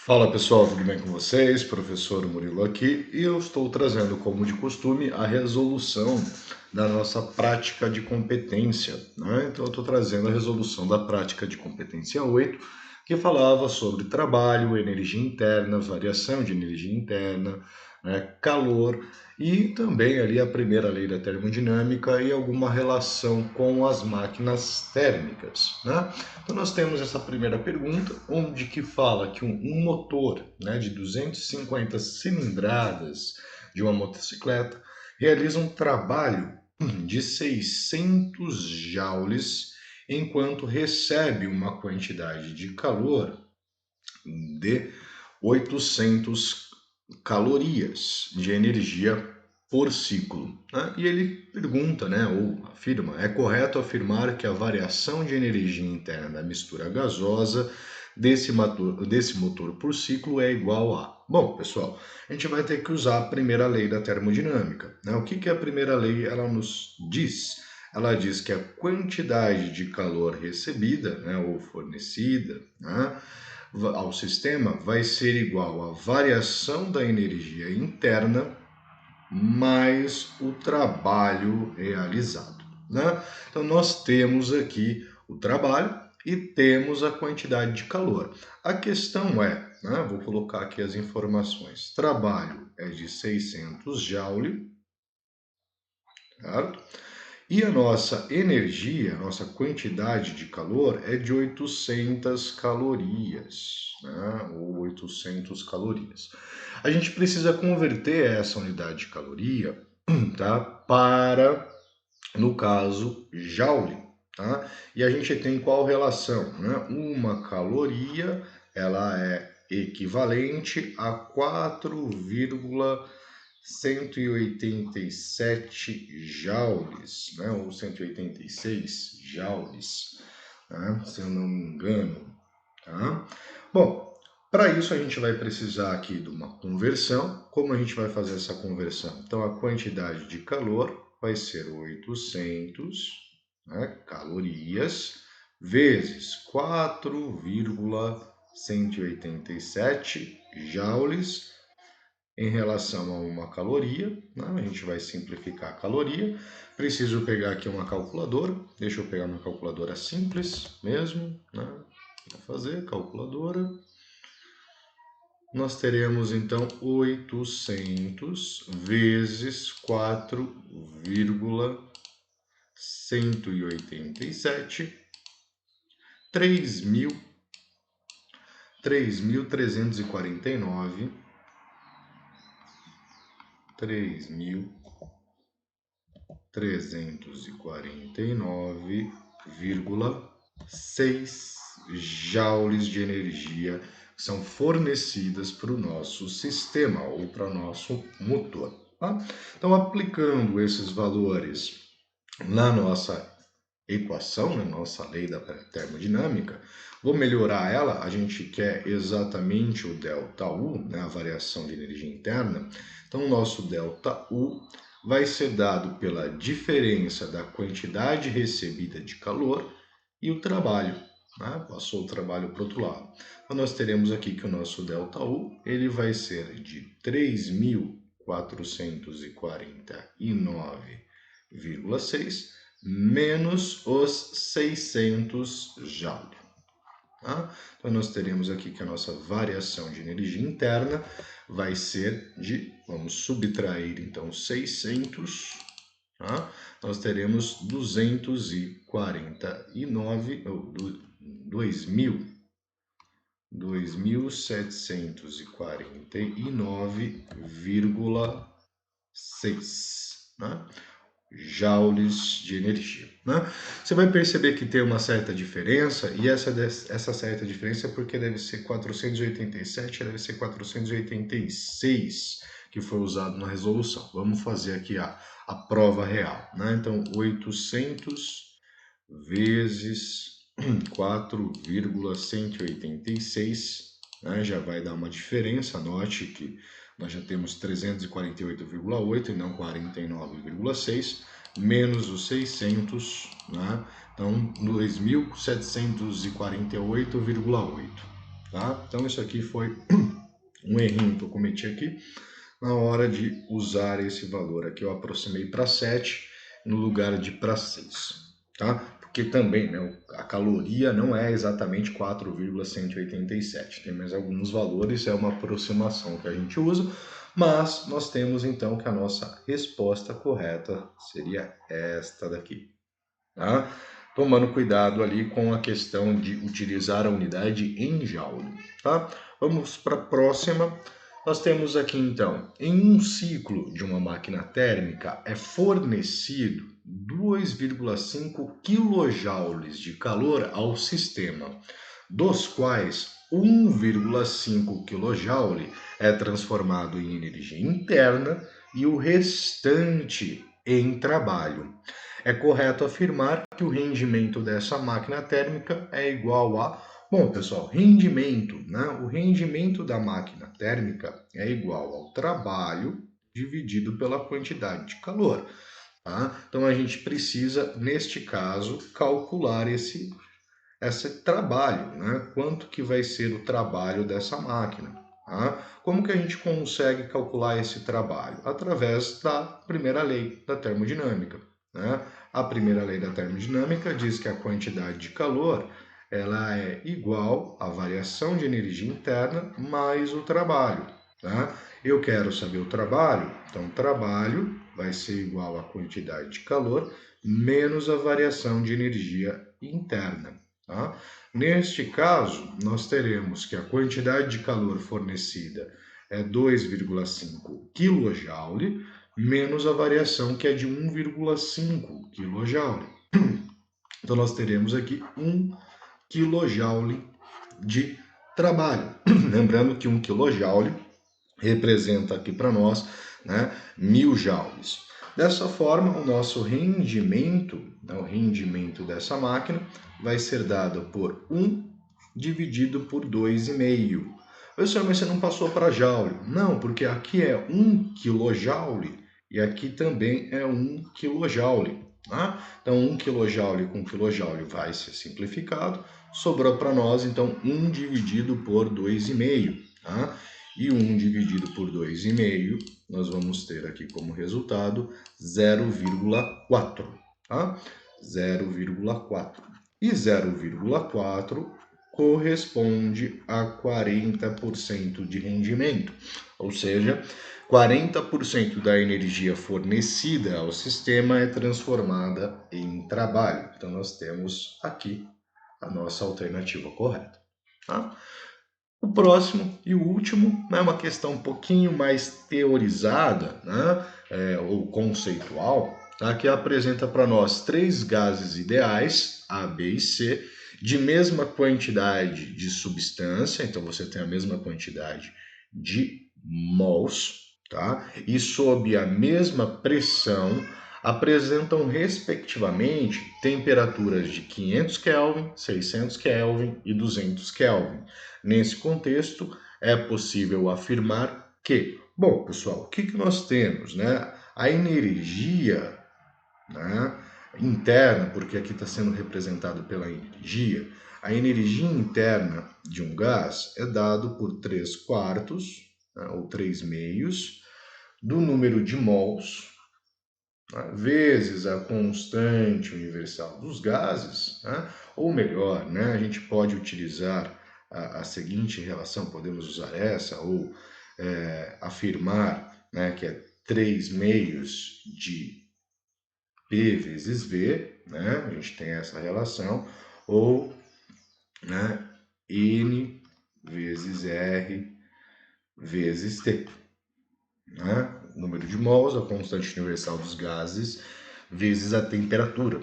Fala pessoal, tudo bem com vocês? Professor Murilo aqui e eu estou trazendo, como de costume, a resolução da nossa prática de competência, né? Então eu estou trazendo a resolução da prática de competência 8, que falava sobre trabalho, energia interna, variação de energia interna, né? Calor e também ali a primeira lei da termodinâmica e alguma relação com as máquinas térmicas, né? Então nós temos essa primeira pergunta, onde que fala que um motor, né, de 250 cilindradas de uma motocicleta realiza um trabalho de 600 joules enquanto recebe uma quantidade de calor de 800 calorias de energia por ciclo, né? E ele pergunta, né, ou afirma, é correto afirmar que a variação de energia interna da mistura gasosa desse motor por ciclo é igual a... Bom, pessoal, a gente vai ter que usar a primeira lei da termodinâmica, né? O que que a primeira lei ela nos diz? Ela diz que a quantidade de calor recebida, né, ou fornecida, né, ao sistema vai ser igual à variação da energia interna mais o trabalho realizado, né? Então nós temos aqui o trabalho e temos a quantidade de calor. A questão é, né, vou colocar aqui as informações. Trabalho é de 600 joule, certo? E a nossa energia, a nossa quantidade de calor é de 800 calorias, né? Ou 800 calorias. A gente precisa converter essa unidade de caloria, tá? Para, no caso, joule, tá? E a gente tem qual relação, né? Uma caloria, ela é equivalente a 4,187 joules, né, ou 186 joules, né, se eu não me engano. Tá? Bom, para isso a gente vai precisar aqui de uma conversão. Como a gente vai fazer essa conversão? Então a quantidade de calor vai ser 800, né, calorias vezes 4,187 joules em relação a uma caloria, né? A gente vai simplificar a caloria. Preciso pegar aqui uma calculadora. Deixa eu pegar uma calculadora simples mesmo, né? Vou fazer calculadora. Nós teremos então 800 vezes 4,187, 3.349, 3.349,6 joules de energia que são fornecidas para o nosso sistema ou para o nosso motor. Tá? Então, aplicando esses valores na nossa equação, na nossa lei da termodinâmica, vou melhorar ela, a gente quer exatamente o ΔU, né, a variação de energia interna, então o nosso ΔU vai ser dado pela diferença da quantidade recebida de calor e o trabalho, né? Passou o trabalho para o outro lado. Então nós teremos aqui que o nosso ΔU ele vai ser de 3.449,6 menos os 600 joule. Tá? Então nós teremos aqui que a nossa variação de energia interna vai ser de, vamos subtrair então 600, tá? Nós teremos 249, ou 2.749,6, né, joules de energia, né? Você vai perceber que tem uma certa diferença, e essa certa diferença é porque deve ser 487, deve ser 486 que foi usado na resolução. Vamos fazer aqui a prova real, né? Então, 800 vezes 4,186, né? Já vai dar uma diferença. Note que nós já temos 348,8 e não 49,6, menos os 600, né? Então 2.748,8. tá? Então isso aqui foi um errinho que eu cometi aqui. Na hora de usar esse valor aqui, eu aproximei para 7 no lugar de para 6, tá? Porque também, né, a caloria não é exatamente 4,187. Tem mais alguns valores, é uma aproximação que a gente usa, mas nós temos então que a nossa resposta correta seria esta daqui, tá? Tomando cuidado ali com a questão de utilizar a unidade em joule, tá? Vamos para a próxima. Nós temos aqui então, em um ciclo de uma máquina térmica é fornecido 2,5 kJ de calor ao sistema, dos quais 1,5 kJ é transformado em energia interna e o restante em trabalho. É correto afirmar que o rendimento dessa máquina térmica é igual a... Bom, pessoal, rendimento, né? O rendimento da máquina térmica é igual ao trabalho dividido pela quantidade de calor, tá? Então a gente precisa, neste caso, calcular esse trabalho, né? Quanto que vai ser o trabalho dessa máquina, tá? Como que a gente consegue calcular esse trabalho? Através da primeira lei da termodinâmica, né? A primeira lei da termodinâmica diz que a quantidade de calor ela é igual à variação de energia interna mais o trabalho, tá? Eu quero saber o trabalho, então o trabalho vai ser igual à quantidade de calor menos a variação de energia interna. Tá? Neste caso, nós teremos que a quantidade de calor fornecida é 2,5 kJ menos a variação que é de 1,5 kJ. Então, nós teremos aqui 1 kJ de trabalho. Lembrando que 1 kJ representa aqui para nós, né, 1000 joules. Dessa forma, o nosso rendimento, né, o rendimento dessa máquina, vai ser dado por 1 dividido por 2,5. Professor, mas você não passou para joule? Não, porque aqui é 1 kJ e aqui também é 1 kJ. Tá? Então, 1 kJ com kJ vai ser simplificado. Sobrou para nós, então, 1 dividido por 2,5. Tá? E 1 dividido por 2,5, nós vamos ter aqui como resultado 0,4. Tá? 0,4. E 0,4 corresponde a 40% de rendimento, ou seja, 40% da energia fornecida ao sistema é transformada em trabalho. Então, nós temos aqui a nossa alternativa correta. Tá? O próximo e o último é uma questão um pouquinho mais teorizada, né, ou conceitual, tá, que apresenta para nós 3 gases ideais, A, B e C, de mesma quantidade de substância, então você tem a mesma quantidade de mols, tá, e sob a mesma pressão, apresentam respectivamente temperaturas de 500 Kelvin, 600 Kelvin e 200 Kelvin. Nesse contexto, é possível afirmar que, bom, pessoal, o que nós temos, né? A energia, né, interna, porque aqui está sendo representado pela energia, a energia interna de um gás é dado por 3/4, né, ou 3/2, do número de mols, né, vezes a constante universal dos gases, né, ou melhor, né, a gente pode utilizar a seguinte relação, podemos usar essa, ou afirmar, né, que é 3/2 de P vezes V, né, a gente tem essa relação, ou, né, N vezes R vezes T, né, número de mols, a constante universal dos gases, vezes a temperatura.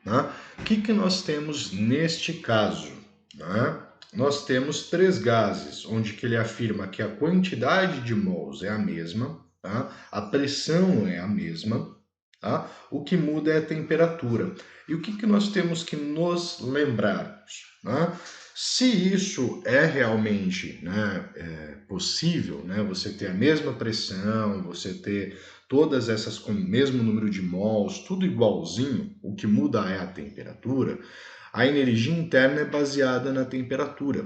Né? O que nós temos neste caso? Né? Nós temos 3 gases, onde que ele afirma que a quantidade de mols é a mesma, tá? A pressão é a mesma, tá? O que muda é a temperatura. E o que nós temos que nos lembrarmos? Né? Se isso é realmente, né, possível, né, você ter a mesma pressão, você ter todas essas com o mesmo número de mols, tudo igualzinho, o que muda é a temperatura, a energia interna é baseada na temperatura.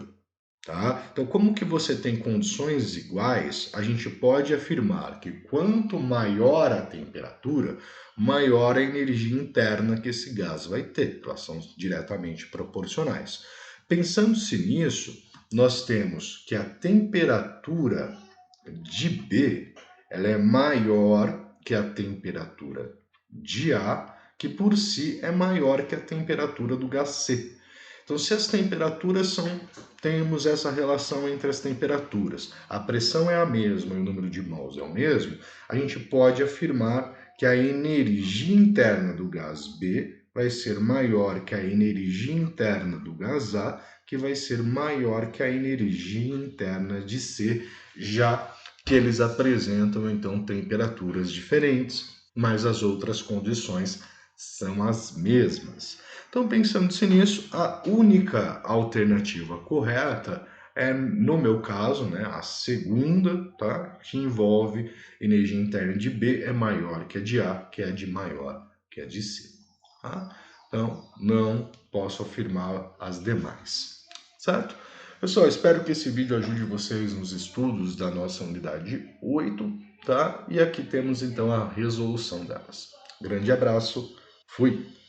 tá? Então, como que você tem condições iguais, a gente pode afirmar que quanto maior a temperatura, maior a energia interna que esse gás vai ter. Elas são diretamente proporcionais. Pensando-se nisso, nós temos que a temperatura de B, ela é maior que a temperatura de A, que por si é maior que a temperatura do gás C. Então, se as temperaturas temos essa relação entre as temperaturas, a pressão é a mesma e o número de mols é o mesmo, a gente pode afirmar que a energia interna do gás B vai ser maior que a energia interna do gás A, que vai ser maior que a energia interna de C, já que eles apresentam então temperaturas diferentes, mas as outras condições são as mesmas. Então, pensando-se nisso, a única alternativa correta é, no meu caso, né, a segunda, tá, que envolve energia interna de B é maior que a de A, que é de maior que a de C. Tá? Então, não posso afirmar as demais, certo? Pessoal, espero que esse vídeo ajude vocês nos estudos da nossa unidade 8, tá? E aqui temos então a resolução delas. Grande abraço, fui!